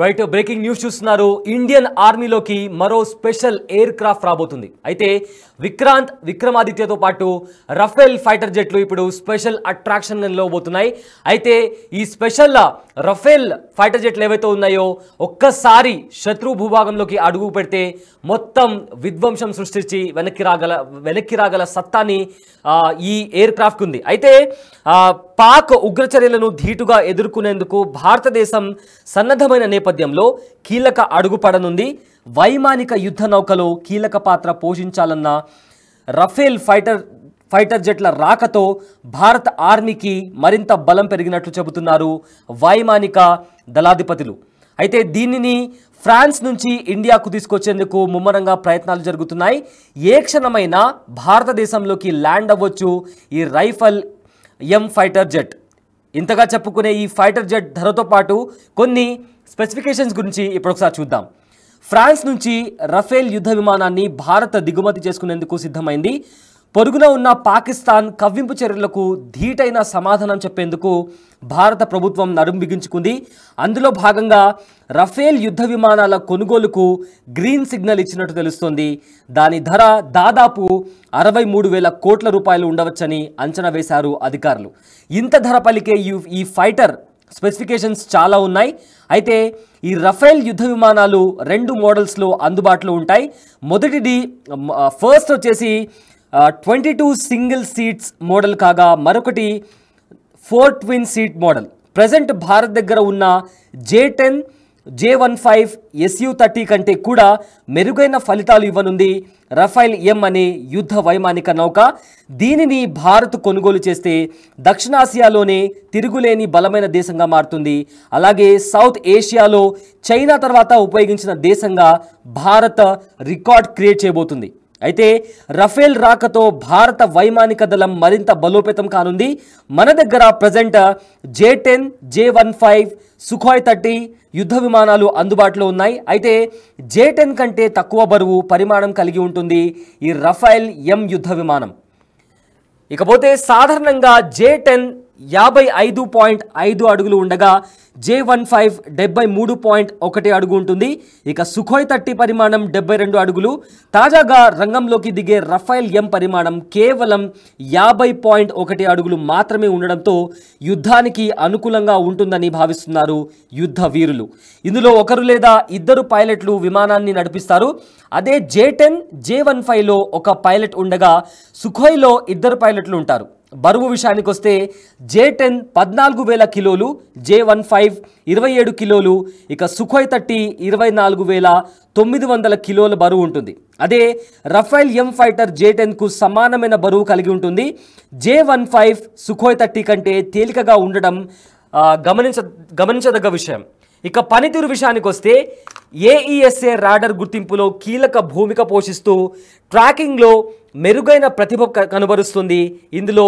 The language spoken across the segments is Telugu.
రైట్ బ్రేకింగ్ న్యూస్ చూస్తున్నారు. ఇండియన్ ఆర్మీలోకి మరో స్పెషల్ ఎయిర్ క్రాఫ్ట్ రాబోతుంది. అయితే విక్రమాదిత్యతో పాటు రఫేల్ ఫైటర్ జెట్లు ఇప్పుడు స్పెషల్ అట్రాక్షన్లో పోతున్నాయి. అయితే ఈ స్పెషల్ రఫేల్ ఫైటర్ జెట్లు ఏవైతే ఉన్నాయో ఒక్కసారి శత్రు భూభాగంలోకి అడుగు పెడితే మొత్తం విధ్వంసం సృష్టించి వెనక్కి రాగల సత్తాని ఈ ఎయిర్ క్రాఫ్ట్ ఉంది. అయితే పాక్ ఉగ్రచర్యలను ధీటుగా ఎదుర్కొనేందుకు భారతదేశం సన్నద్ధమైన నేపథ్యంలో కీలక అడుగు పడనుంది. వైమానిక యుద్ధ నౌకలో కీలక పాత్ర పోషించాలన్న రఫేల్ ఫైటర్ జెట్ల రాకతో భారత ఆర్మీకి మరింత బలం పెరిగినట్లు చెబుతున్నారు వైమానిక దళాధిపతులు. అయితే దీనిని ఫ్రాన్స్ నుంచి ఇండియాకు తీసుకొచ్చేందుకు ముమ్మరంగా ప్రయత్నాలు జరుగుతున్నాయి. ఏ క్షణమైనా భారతదేశంలోకి ల్యాండ్ అవ్వచ్చు ఈ రైఫల్ ఎం ఫైటర్ జెట్. ఇంతగా చెప్పుకునే ఈ ఫైటర్ జెట్ ధరతో పాటు కొన్ని స్పెసిఫికేషన్స్ గురించి ఇప్పుడు ఒకసారి చూద్దాం. ఫ్రాన్స్ నుంచి రఫేల్ యుద్ధ విమానాన్ని భారత్ దిగుమతి చేసుకునేందుకు సిద్ధమైంది. పొరుగున ఉన్న పాకిస్తాన్ కవ్వింపు చర్యలకు ధీటైన సమాధానం చెప్పేందుకు భారత ప్రభుత్వం నడుం బిగించుకుంది. అందులో భాగంగా రఫేల్ యుద్ధ విమానాల కొనుగోలుకు గ్రీన్ సిగ్నల్ ఇచ్చినట్టు తెలుస్తోంది. దాని ధర దాదాపు 63,000 కోట్ల రూపాయలు ఉండవచ్చని అంచనా వేశారు అధికారులు. ఇంత ధర పలికే ఈ ఫైటర్ స్పెసిఫికేషన్స్ చాలా ఉన్నాయి. అయితే ఈ రఫేల్ యుద్ధ విమానాలు 2 మోడల్స్లో అందుబాటులో ఉంటాయి. మొదటిది ఫస్ట్ వచ్చేసి 22 సింగిల్ సీట్స్ మోడల్ కాగా మరొకటి 4 twin seat model. Present Bharat దగ్గర ఉన్న J-10, J-15 Su-30 కంటే కూడా మెరుగైన ఫలితాలు ఇవ్వనుంది రఫేల్ ఎం అనే యుద్ధ వైమానిక నౌక. దీనిని భారత్ కొనుగోలు చేస్తే దక్షిణాసియాలోనే తిరుగులేని బలమైన దేశంగా మారుతుంది. అలాగే సౌత్ ఏషియాలో చైనా తర్వాత ఉపయోగించిన దేశంగా భారత్ రికార్డ్ క్రియేట్ చేయబోతుంది. అయితే రఫేల్ రాకతో భారత వైమానిక దళం మరింత బలోపేతం కానుంది. మన దగ్గర ప్రజెంట్ J-10, J-15, సుఖోయ్ 30 యుద్ధ విమానాలు అందుబాటులో ఉన్నాయి. అయితే J-10 కంటే తక్కువ బరువు పరిమాణం కలిగి ఉంటుంది ఈ రఫేల్ ఎం యుద్ధ విమానం. ఇకపోతే సాధారణంగా J-10 55.5 అడుగులు ఉండగా J-15 73.1 అడుగు ఉంటుంది. ఇక సుఖోయ్ 30 పరిమాణం 72 అడుగులు. తాజాగా రంగంలోకి దిగే రఫేల్ ఎం పరిమాణం కేవలం 50.1 అడుగులు మాత్రమే ఉండడంతో యుద్ధానికి అనుకూలంగా ఉంటుందని భావిస్తున్నారు యుద్ధ వీరులు. ఇందులో ఒకరు లేదా ఇద్దరు పైలట్లు విమానాన్ని నడిపిస్తారు. అదే J-10, J-15లో ఒక పైలట్ ఉండగా సుఖోయ్లో 2 పైలట్లు ఉంటారు. బరువు విషయానికి వస్తే J-10 14,000 కిలోలు, J-15 27 కిలోలు, ఇక సుఖోయ్ 30 24,900 కిలోల బరువు ఉంటుంది. అదే రఫేల్ ఎం ఫైటర్ J-10కు సమానమైన బరువు కలిగి ఉంటుంది. J-15 సుఖోయ్ 30 కంటే తేలికగా ఉండడం గమనించదగ్గ విషయం. ఇక పనితీరు విషయానికి వస్తే AESA రాడర్ గుర్తింపులో కీలక భూమిక పోషిస్తూ ట్రాకింగ్లో మెరుగైన ప్రతిభ కనబరుస్తుంది. ఇందులో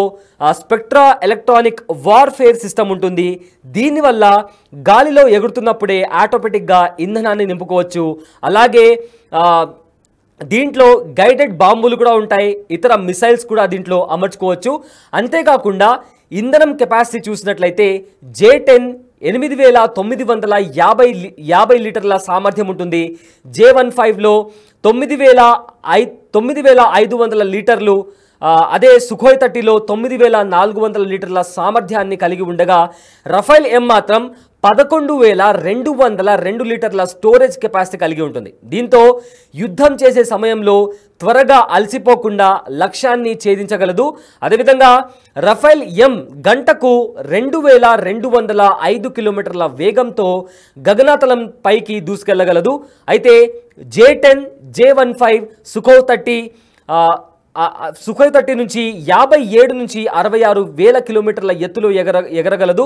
స్పెక్ట్రా ఎలక్ట్రానిక్ వార్ఫేర్ సిస్టమ్ ఉంటుంది. దీనివల్ల గాలిలో ఎగురుతున్నప్పుడే ఆటోమేటిక్గా ఇంధనాన్ని నింపుకోవచ్చు. అలాగే దీంట్లో గైడెడ్ బాంబులు కూడా ఉంటాయి. ఇతర మిసైల్స్ కూడా దీంట్లో అమర్చుకోవచ్చు. అంతేకాకుండా ఇంధనం కెపాసిటీ చూసినట్లయితే J-10 8,950 లీటర్ల సామర్థ్యం ఉంటుంది. J-15లో 9,500 లీటర్లు. అదే సుఖోయ్ 30లో 9,400 లీటర్ల సామర్థ్యాన్ని కలిగి ఉండగా రఫేల్ ఎం మాత్రం 11,202 లీటర్ల స్టోరేజ్ కెపాసిటీ కలిగి ఉంటుంది. దీంతో యుద్ధం చేసే సమయంలో త్వరగా అలసిపోకుండా లక్ష్యాన్ని ఛేదించగలదు. అదేవిధంగా రఫేల్ ఎం గంటకు 2,205 కిలోమీటర్ల వేగంతో గగనతలం పైకి దూసుకెళ్లగలదు. అయితే J-10, J-15 సుఖోయ్ 30 నుంచి 57 నుంచి 66,000 కిలోమీటర్ల ఎత్తులో ఎగరగలదు.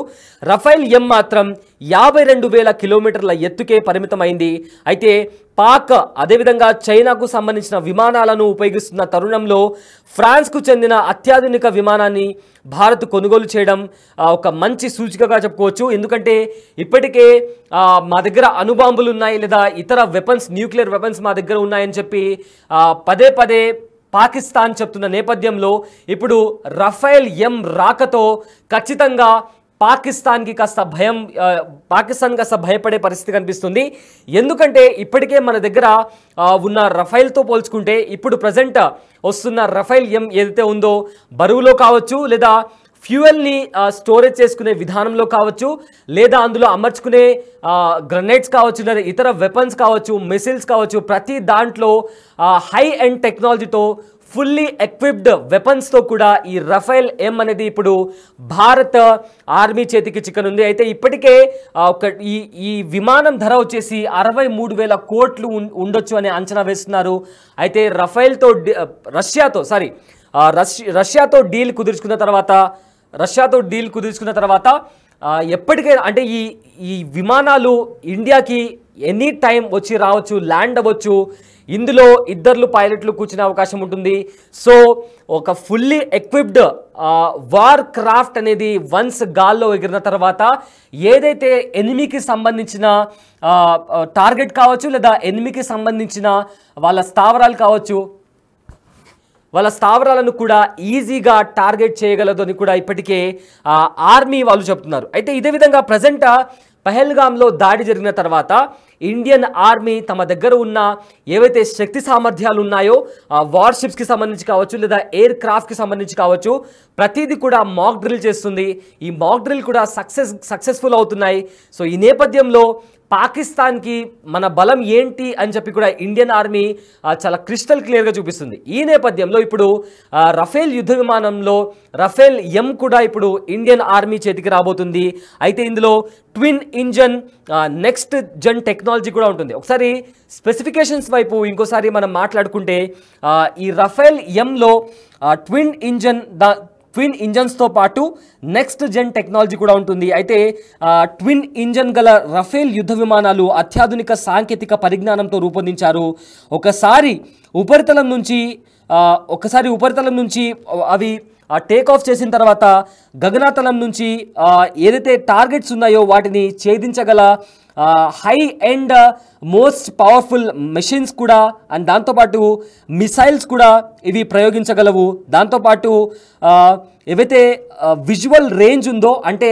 రఫేల్ ఎం మాత్రం 52,000 కిలోమీటర్ల ఎత్తుకే పరిమితమైంది. అయితే పాక్ అదేవిధంగా చైనాకు సంబంధించిన విమానాలను ఉపయోగిస్తున్న తరుణంలో ఫ్రాన్స్కు చెందిన అత్యాధునిక విమానాన్ని భారత్ కొనుగోలు చేయడం ఒక మంచి సూచికగా చెప్పుకోవచ్చు. ఎందుకంటే ఇప్పటికే మా దగ్గర అణుబాంబులు ఉన్నాయి లేదా ఇతర వెపన్స్, న్యూక్లియర్ వెపన్స్ మా దగ్గర ఉన్నాయని చెప్పి పదే పదే పాకిస్తాన్ చెప్తున్న నేపథ్యంలో ఇప్పుడు రఫేల్ ఎం రాకతో ఖచ్చితంగా పాకిస్తాన్కి కాస్త భయపడే పరిస్థితి కనిపిస్తుంది. ఎందుకంటే ఇప్పటికే మన దగ్గర ఉన్న రఫైల్తో పోల్చుకుంటే ఇప్పుడు ప్రజెంట్ వస్తున్న రఫైల్ M ఏదైతే ఉందో బరువులో కావచ్చు, లేదా ఫ్యూయల్ని స్టోరేజ్ చేసుకునే విధానంలో కావచ్చు, లేదా అందులో అమర్చుకునే గ్రనేడ్స్ కావచ్చు, లేదా ఇతర వెపన్స్ కావచ్చు, మిసైల్స్ కావచ్చు, ప్రతి దాంట్లో హై ఎండ్ టెక్నాలజీతో ఫుల్లీ ఎక్విప్డ్ వెపన్స్తో కూడా ఈ రఫైల్ M అనేది ఇప్పుడు భారత ఆర్మీ చేతికి చిక్కనుంది. అయితే ఇప్పటికే ఈ విమానం ధర వచ్చేసి 63,000 కోట్లు ఉండొచ్చు అని అంచనా వేస్తున్నారు. అయితే రఫైల్తో రష్యాతో డీల్ కుదుర్చుకున్న తర్వాత ఎప్పటికైనా అంటే ఈ విమానాలు ఇండియాకి ఎనీ టైం వచ్చి రావచ్చు, ల్యాండ్ అవ్వచ్చు. ఇందులో 2 పైలట్లు కూర్చునే అవకాశం ఉంటుంది. సో ఒక ఫుల్లీ ఎక్విప్డ్ వార్ క్రాఫ్ట్ అనేది వన్స్ గాల్లో ఎగిరిన తర్వాత ఏదైతే ఎనిమికి సంబంధించిన టార్గెట్ కావచ్చు, లేదా ఎనిమికి సంబంధించిన వాళ్ళ స్థావరాలను కూడా ఈజీగా టార్గెట్ చేయగలదు అని కూడా ఇప్పటికే ఆర్మీ వాళ్ళు చెప్తున్నారు. అయితే ఇదే విధంగా ప్రజెంట్ పహల్గామ్లో దాడి జరిగిన తర్వాత ఇండియన్ ఆర్మీ తమ దగ్గర ఉన్న ఏవైతే శక్తి సామర్థ్యాలు ఉన్నాయో వార్షిప్స్కి సంబంధించి కావచ్చు, లేదా ఎయిర్ క్రాఫ్ట్కి సంబంధించి కావచ్చు, ప్రతిదీ కూడా మాక్ డ్రిల్ చేస్తుంది. ఈ మాక్ డ్రిల్ కూడా సక్సెస్ఫుల్ అవుతున్నాయి. సో ఈ నేపథ్యంలో పాకిస్తాన్కి మన బలం ఏంటి అని చెప్పి కూడా ఇండియన్ ఆర్మీ చాలా క్రిస్టల్ క్లియర్గా చూపిస్తుంది. ఈ నేపథ్యంలో ఇప్పుడు రఫేల్ యుద్ధ విమానంలో రఫేల్ M కూడా ఇప్పుడు ఇండియన్ ఆర్మీ చేతికి రాబోతుంది. అయితే ఇందులో twin engine next Jan technology కూడా ఉంటుంది. ఒకసారి స్పెసిఫికేషన్స్ వైపు ఇంకోసారి మనం మాట్లాడుకుంటే ఈ రఫేల్ Mలో ట్విన్ ఇంజన్స్తో పాటు నెక్స్ట్ జెన్ టెక్నాలజీ కూడా ఉంటుంది. అయితే ట్విన్ ఇంజన్ గల రఫేల్ యుద్ధ విమానాలు అత్యాధునిక సాంకేతిక పరిజ్ఞానంతో రూపొందించారు. ఒకసారి ఉపరితలం నుంచి అవి టేక్ ఆఫ్ చేసిన తర్వాత గగనతలం నుంచి ఏదైతే టార్గెట్స్ ఉన్నాయో వాటిని ఛేదించగల high and most powerful machines కూడా, అండ్ దాంతోపాటు మిసైల్స్ కూడా ఇవి ప్రయోగించగలవు. దాంతోపాటు ఏవైతే విజువల్ రేంజ్ ఉందో, అంటే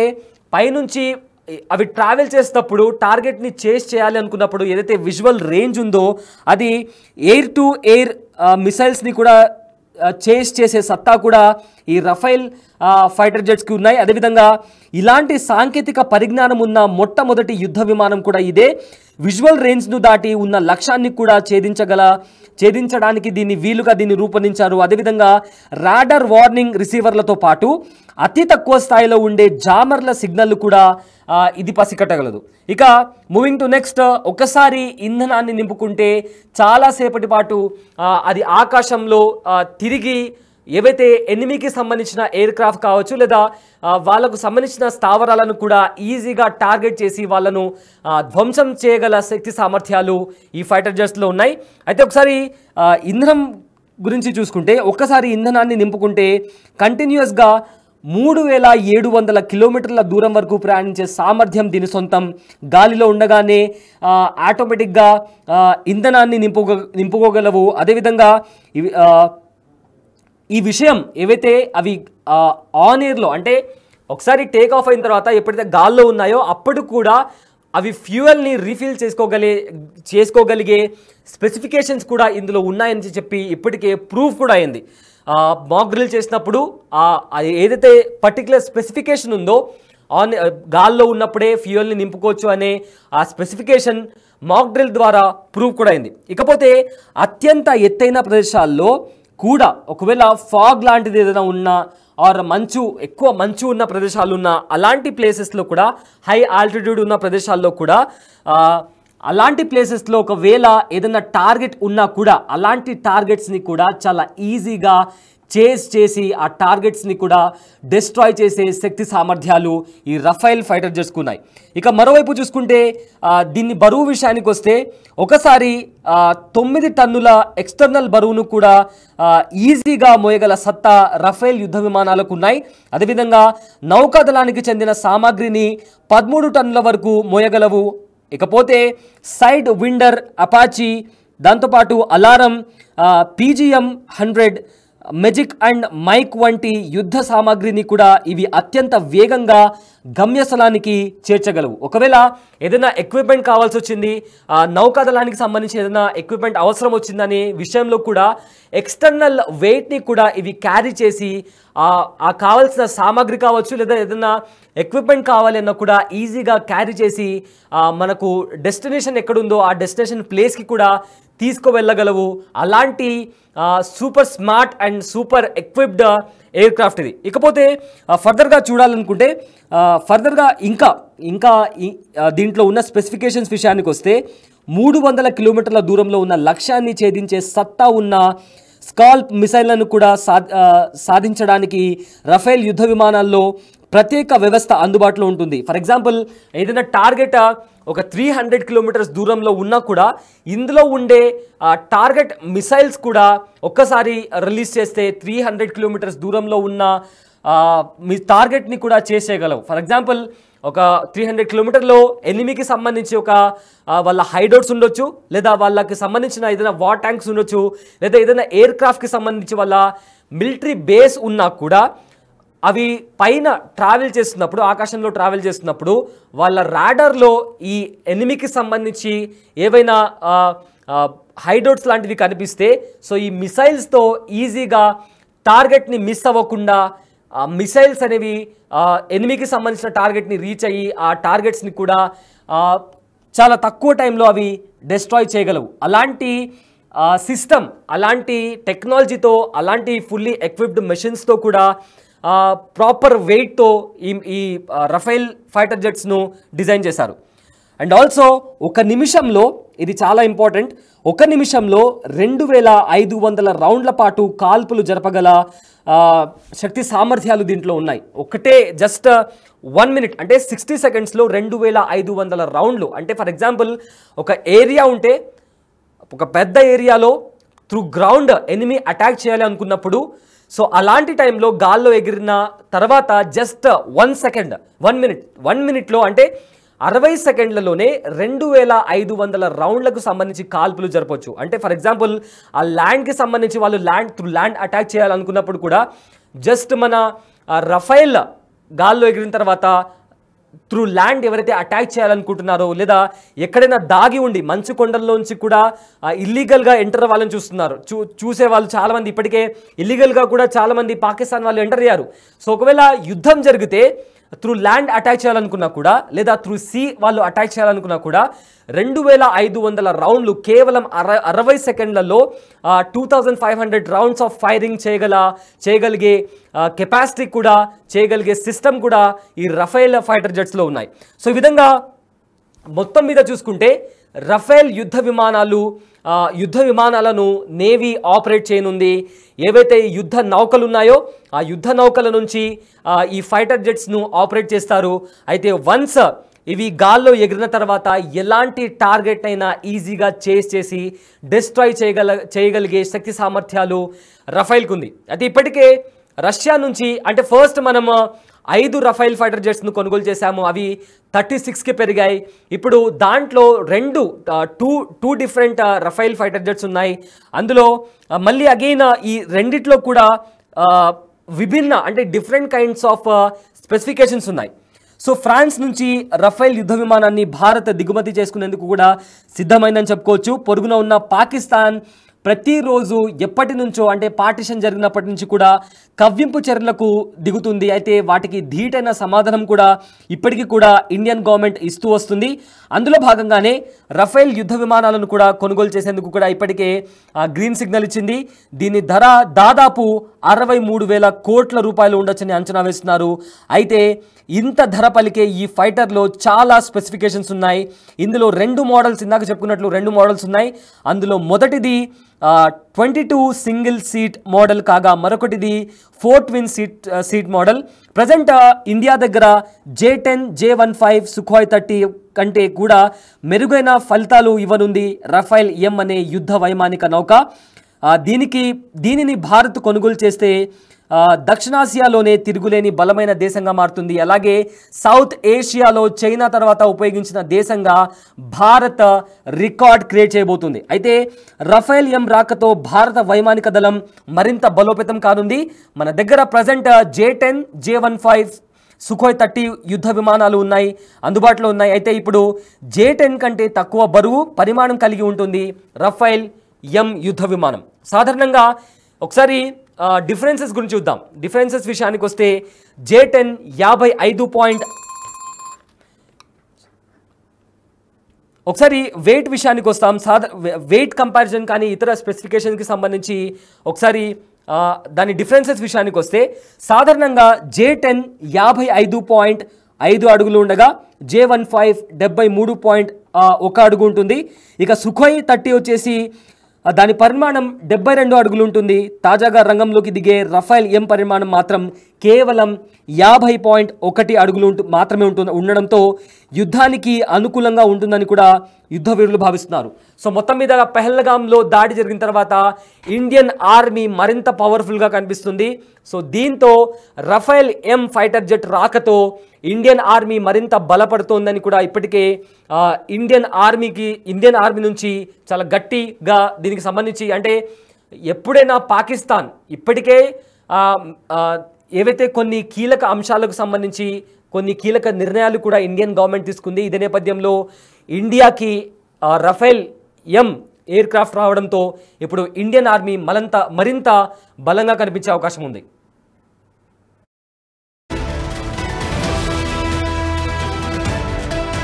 పైనుంచి అవి ట్రావెల్ చేసేటప్పుడు టార్గెట్ని చేజ్ చేయాలి అనుకున్నప్పుడు ఏదైతే విజువల్ రేంజ్ ఉందో అది ఎయిర్ టు ఎయిర్ మిసైల్స్ని కూడా చేజ్ చేసే సత్తా కూడా ఈ రఫైల్ ఫైటర్ జెట్స్కి ఉన్నాయి. అదేవిధంగా ఇలాంటి సాంకేతిక పరిజ్ఞానం ఉన్న మొట్టమొదటి యుద్ధ విమానం కూడా ఇదే. విజువల్ రేంజ్ను దాటి ఉన్న లక్ష్యాన్ని కూడా ఛేదించడానికి దీన్ని రూపొందించారు. అదేవిధంగా రాడర్ వార్నింగ్ రిసీవర్లతో పాటు అతి తక్కువ స్థాయిలో ఉండే జామర్ల సిగ్నల్ కూడా ఇది పసికట్టగలదు. ఇక మూవింగ్ టు నెక్స్ట్, ఒకసారి ఇంధనాన్ని నింపుకుంటే చాలాసేపటి పాటు అది ఆకాశంలో తిరిగి ఏవైతే ఎనిమికి సంబంధించిన ఎయిర్ క్రాఫ్ట్ కావచ్చు, లేదా వాళ్ళకు సంబంధించిన స్థావరాలను కూడా ఈజీగా టార్గెట్ చేసి వాళ్ళను ధ్వంసం చేయగల శక్తి సామర్థ్యాలు ఈ ఫైటర్ జెట్స్లో ఉన్నాయి. అయితే ఒకసారి ఇంధనం గురించి చూసుకుంటే, ఒక్కసారి ఇంధనాన్ని నింపుకుంటే కంటిన్యూస్గా 3,700 కిలోమీటర్ల దూరం వరకు ప్రయాణించే సామర్థ్యం దీని సొంతం. గాలిలో ఉండగానే ఆటోమేటిక్గా ఇంధనాన్ని నింపుకోగలవు. అదేవిధంగా ఈ విషయం ఏవైతే అవి ఆన్ ఎయిర్లో, అంటే ఒకసారి టేక్ ఆఫ్ అయిన తర్వాత ఎప్పుడైతే గాల్లో ఉన్నాయో అప్పుడు కూడా అవి ఫ్యూయల్ని రీఫిల్ చేసుకోగలిగే స్పెసిఫికేషన్స్ కూడా ఇందులో ఉన్నాయని చెప్పి ఇప్పటికే ప్రూఫ్ కూడా అయింది. మాక్ డ్రిల్ చేసినప్పుడు ఏదైతే పర్టికులర్ స్పెసిఫికేషన్ ఉందో గాల్లో ఉన్నప్పుడే ఫ్యూయల్ని నింపుకోవచ్చు అనే ఆ స్పెసిఫికేషన్ మాక్ డ్రిల్ ద్వారా ప్రూఫ్ కూడా అయింది. ఇకపోతే అత్యంత ఎత్తైన ప్రదేశాల్లో కూడా ఒకవేళ ఫాగ్ లాంటిది ఏదైనా ఉన్నా ఆర్ ఎక్కువ మంచు ఉన్న ప్రదేశాలు ఉన్న అలాంటి ప్లేసెస్లో కూడా, హై ఆల్టిట్యూడ్ ఉన్న ప్రదేశాల్లో కూడా, అలాంటి ప్లేసెస్లో ఒకవేళ ఏదైనా టార్గెట్ ఉన్నా కూడా అలాంటి టార్గెట్స్ని కూడా చాలా ఈజీగా చేజ్ చేసి ఆ టార్గెట్స్ని కూడా డిస్ట్రాయ్ చేసే శక్తి సామర్థ్యాలు ఈ రఫైల్ ఫైటర్ జెట్స్కు ఉన్నాయి. ఇక మరోవైపు చూసుకుంటే దీన్ని బరువు విషయానికి వస్తే, ఒకసారి 9 టన్నుల ఎక్స్టర్నల్ బరువును కూడా ఈజీగా మోయగల సత్తా రఫేల్ యుద్ధ విమానాలకు ఉన్నాయి. అదేవిధంగా నౌకాదళానికి చెందిన సామాగ్రిని 13 టన్నుల వరకు మోయగలవు. ఇకపోతే సైడ్ విండర్ అపాచీ, దాంతోపాటు alarm, PGM-100 magic and mike వంటి యుద్ధ సామాగ్రిని కూడా ఇవి అత్యంత వేగంగా గమ్యస్థలానికి చేర్చగలవు. ఒకవేళ ఏదైనా ఎక్విప్మెంట్ కావాల్సి వచ్చింది, నౌకాదళానికి సంబంధించి ఏదైనా ఎక్విప్మెంట్ అవసరం వచ్చిందనే విషయంలో కూడా ఎక్స్టర్నల్ వెయిట్ని కూడా ఇవి క్యారీ చేసి ఆ కావాల్సిన సామాగ్రి కావచ్చు లేదా ఏదైనా ఎక్విప్మెంట్ కావాలి అన్నా కూడా ఈజీగా క్యారీ చేసి మనకు డెస్టినేషన్ ఎక్కడుందో ఆ డెస్టినేషన్ ప్లేస్కి కూడా తీసుకువెళ్ళగలవు. అలాంటి super smart and super equipped air craft ఇది. ఇకపోతే ఫర్దర్గా చూడాలనుకుంటే ఫర్దర్గా ఇంకా దీంట్లో ఉన్న స్పెసిఫికేషన్స్ విషయానికి వస్తే 300 కిలోమీటర్ల దూరంలో ఉన్న లక్ష్యాన్ని ఛేదించే సత్తా ఉన్న స్కాల్ప్ మిసైళ్లను కూడా సాధించడానికి రఫేల్ యుద్ధ విమానాల్లో ప్రత్యేక వ్యవస్థ అందుబాటులో ఉంటుంది. ఫర్ ఎగ్జాంపుల్ ఏదైనా టార్గెట్ ఒక 300 కిలోమీటర్స్ దూరంలో ఉన్నా కూడా ఇందులో ఉండే టార్గెట్ మిసైల్స్ కూడా ఒక్కసారి రిలీజ్ చేస్తే 300 కిలోమీటర్స్ దూరంలో ఉన్న మీ టార్గెట్ని కూడా చేసేయగలవు. ఫర్ ఎగ్జాంపుల్ ఒక 300 కిలోమీటర్లో ఎనిమికి సంబంధించి ఒక వాళ్ళ హైడౌట్స్ ఉండొచ్చు, లేదా వాళ్ళకి సంబంధించిన ఏదైనా వార్ ట్యాంక్స్ ఉండొచ్చు, లేదా ఏదైనా ఎయిర్ క్రాఫ్ట్కి సంబంధించి వాళ్ళ మిలిటరీ బేస్ ఉన్నా కూడా అవి పైన ట్రావెల్ చేస్తున్నప్పుడు, ఆకాశంలో ట్రావెల్ చేస్తున్నప్పుడు వాళ్ళ రాడర్లో ఈ ఎనిమికి సంబంధించి ఏవైనా హైడౌట్స్ లాంటివి కనిపిస్తే సో ఈ మిసైల్స్తో ఈజీగా టార్గెట్ని మిస్ అవ్వకుండా మిసైల్స్ అనేవి ఎనిమికి సంబంధించిన టార్గెట్ని రీచ్ అయ్యి ఆ టార్గెట్స్ని కూడా చాలా తక్కువ టైంలో అవి డిస్ట్రాయ్ చేయగలవు. అలాంటి సిస్టమ్, అలాంటి టెక్నాలజీతో, అలాంటి ఫుల్లీ ఎక్విప్డ్ మెషిన్స్తో కూడా ప్రాపర్ వెయిట్తో ఈ రఫేల్ ఫైటర్ జెట్స్ను డిజైన్ చేశారు. అండ్ ఆల్సో ఒక నిమిషంలో, ఇది చాలా ఇంపార్టెంట్, ఒక నిమిషంలో 2500 రౌండ్ల పాటు కాల్పులు జరపగల శక్తి సామర్థ్యాలు దీంట్లో ఉన్నాయి. ఒకటే జస్ట్ 1 మినిట్ అంటే 60 సెకండ్స్లో 2500 రౌండ్లు. అంటే ఫర్ ఎగ్జాంపుల్ ఒక ఏరియా ఉంటే, ఒక పెద్ద ఏరియాలో త్రూ గ్రౌండ్ ఎనిమి అటాక్ చేయాలి అనుకున్నప్పుడు సో అలాంటి టైంలో గాల్లో ఎగిరిన తర్వాత జస్ట్ 1 మినిట్లో అంటే 60 సెకండ్లలోనే 2500 రౌండ్లకు సంబంధించి కాల్పులు జరపవచ్చు. అంటే ఫర్ ఎగ్జాంపుల్ ఆ ల్యాండ్కి సంబంధించి వాళ్ళు ల్యాండ్ అటాక్ చేయాలనుకున్నప్పుడు కూడా జస్ట్ మన రఫేల్ గాల్లో ఎగిరిన తర్వాత త్రూ ల్యాండ్ ఎవరైతే అటాక్ చేయాలనుకుంటున్నారో, లేదా ఎక్కడైనా దాగి ఉండి మంచు కొండల్లోంచి కూడా ఇల్లీగల్గా ఎంటర్ అవ్వాలని చూసే వాళ్ళు చాలామంది ఇప్పటికే ఇల్లీగల్గా కూడా చాలామంది పాకిస్తాన్ వాళ్ళు ఎంటర్ అయ్యారు. సో ఒకవేళ యుద్ధం జరిగితే త్రూ ల్యాండ్ అటాక్ చేయాలనుకున్నా కూడా, లేదా త్రూ సీ వాళ్ళు అటాక్ చేయాలనుకున్నా కూడా 2500 రౌండ్లు కేవలం 60 సెకండ్లలో 2500 రౌండ్స్ ఆఫ్ ఫైరింగ్ చేయగలిగే కెపాసిటీ కూడా, చేయగలిగే సిస్టమ్ కూడా ఈ రఫేల్ ఫైటర్ జెట్స్లో ఉన్నాయి. సో ఈ విధంగా మొత్తం మీద చూసుకుంటే రఫేల్ యుద్ధ విమానాలను నేవీ ఆపరేట్ చేయనుంది. ఏవైతే యుద్ధ నౌకలు ఉన్నాయో ఆ యుద్ధ నౌకల నుంచి ఈ ఫైటర్ జెట్స్ను ఆపరేట్ చేస్తారు. అయితే వన్స్ ఇవి గాల్లో ఎగిరిన తర్వాత ఎలాంటి టార్గెట్ అయినా ఈజీగా చేసి డిస్ట్రాయ్ చేయగలిగే శక్తి సామర్థ్యాలు రఫేల్కు ఉంది. అయితే ఇప్పటికే రష్యా నుంచి అంటే ఫస్ట్ మనం 5 రఫేల్ ఫైటర్ జెట్స్ను కొనుగోలు చేశాము. అవి 36కి పెరిగాయి. ఇప్పుడు దాంట్లో two different Rafale fighter jets ఉన్నాయి. అందులో మళ్ళీ అగైన్ ఈ రెండిట్లో కూడా విభిన్న అంటే డిఫరెంట్ కైండ్స్ ఆఫ్ స్పెసిఫికేషన్స్ ఉన్నాయి. సో ఫ్రాన్స్ నుంచి రఫేల్ యుద్ధ విమానాన్ని భారత్ దిగుమతి చేసుకునేందుకు కూడా సిద్ధమైందని చెప్పుకోవచ్చు. పొరుగున ఉన్న పాకిస్తాన్ ప్రతిరోజు ఎప్పటి నుంచో అంటే పార్టిషన్ జరిగినప్పటి నుంచి కూడా కవ్వింపు చర్యలకు దిగుతుంది. అయితే వాటికి ధీటైన సమాధానం కూడా ఇప్పటికీ కూడా ఇండియన్ గవర్నమెంట్ ఇస్తూ వస్తుంది. అందులో భాగంగానే రఫేల్ యుద్ధ విమానాలను కూడా కొనుగోలు చేసేందుకు కూడా ఇప్పటికే గ్రీన్ సిగ్నల్ ఇచ్చింది. దీని ధర దాదాపు 63,000 కోట్ల రూపాయలు ఉండొచ్చని అంచనా వేస్తున్నారు. అయితే ఇంత ధర పలికే ఈ ఫైటర్లో చాలా స్పెసిఫికేషన్స్ ఉన్నాయి. ఇందులో 2 మోడల్స్, ఇందాక చెప్పుకున్నట్లు 2 మోడల్స్ ఉన్నాయి. అందులో మొదటిది 22 సింగిల్ సీట్ మోడల్ కాగా మరొకటిది 4 twin seat model. Present India దగ్గర J-10, J-15 సుఖోయ్ 30 కంటే కూడా మెరుగైన ఫలితాలు ఇవ్వనుంది రఫేల్ ఎం అనే యుద్ధ వైమానిక నౌక. దీనిని భారత్ కొనుగోలు చేస్తే దక్షిణాసియాలోనే తిరుగులేని బలమైన దేశంగా మారుతుంది. అలాగే సౌత్ ఏషియాలో చైనా తర్వాత ఉపయోగించిన దేశంగా భారత్ రికార్డ్ క్రియేట్ చేయబోతుంది. అయితే రఫేల్ ఎం రాకతో భారత వైమానిక దళం మరింత బలోపేతం కానుంది. మన దగ్గర ప్రజెంట్ J-10, J-15 సుఖోయ్ 30 యుద్ధ విమానాలు ఉన్నాయి, అందుబాటులో ఉన్నాయి. అయితే ఇప్పుడు J-10 కంటే తక్కువ బరువు పరిమాణం కలిగి ఉంటుంది రఫేల్ ఎం యుద్ధ విమానం. సాధారణంగా ఒకసారి డిఫరెన్సెస్ గురించి చూద్దాం. డిఫరెన్సెస్ విషయానికి వస్తే J-10 55 ఒకసారి వెయిట్ విషయానికి వస్తాం. వెయిట్ కంపారిజన్ కానీ ఇతర స్పెసిఫికేషన్కి సంబంధించి ఒకసారి దాని డిఫరెన్సెస్ విషయానికి వస్తే సాధారణంగా J-10 55.5 అడుగులు ఉండగా J-15 73.1 అడుగు ఉంటుంది. ఇక సుఖోయ్ 30 వచ్చేసి దాని పరిమాణం 72 అడుగులు ఉంటుంది. తాజాగా రంగంలోకి దిగే రఫేల్ ఎం పరిమాణం మాత్రం కేవలం 50.1 అడుగులు మాత్రమే ఉండడంతో యుద్ధానికి అనుకూలంగా ఉంటుందని కూడా యుద్ధ వీరులు భావిస్తున్నారు. సో మొత్తం మీద పెహల్గాంలో దాడి జరిగిన తర్వాత ఇండియన్ ఆర్మీ మరింత పవర్ఫుల్గా కనిపిస్తుంది. సో దీంతో రఫేల్ ఎం ఫైటర్ జెట్ రాకతో ఇండియన్ ఆర్మీ మరింత బలపడుతోందని కూడా ఇప్పటికే ఇండియన్ ఆర్మీ నుంచి చాలా గట్టిగా దీనికి సంబంధించి అంటే ఎప్పుడైనా పాకిస్తాన్ ఇప్పటికే ఏవైతే కొన్ని కీలక అంశాలకు సంబంధించి కొన్ని కీలక నిర్ణయాలు కూడా ఇండియన్ గవర్నమెంట్ తీసుకుంది. ఇదే నేపథ్యంలో ఇండియాకి రఫేల్ ఎం ఎయిర్ క్రాఫ్ట్ రావడంతో ఇప్పుడు ఇండియన్ ఆర్మీ మరింత బలంగా కనిపించే అవకాశం ఉంది.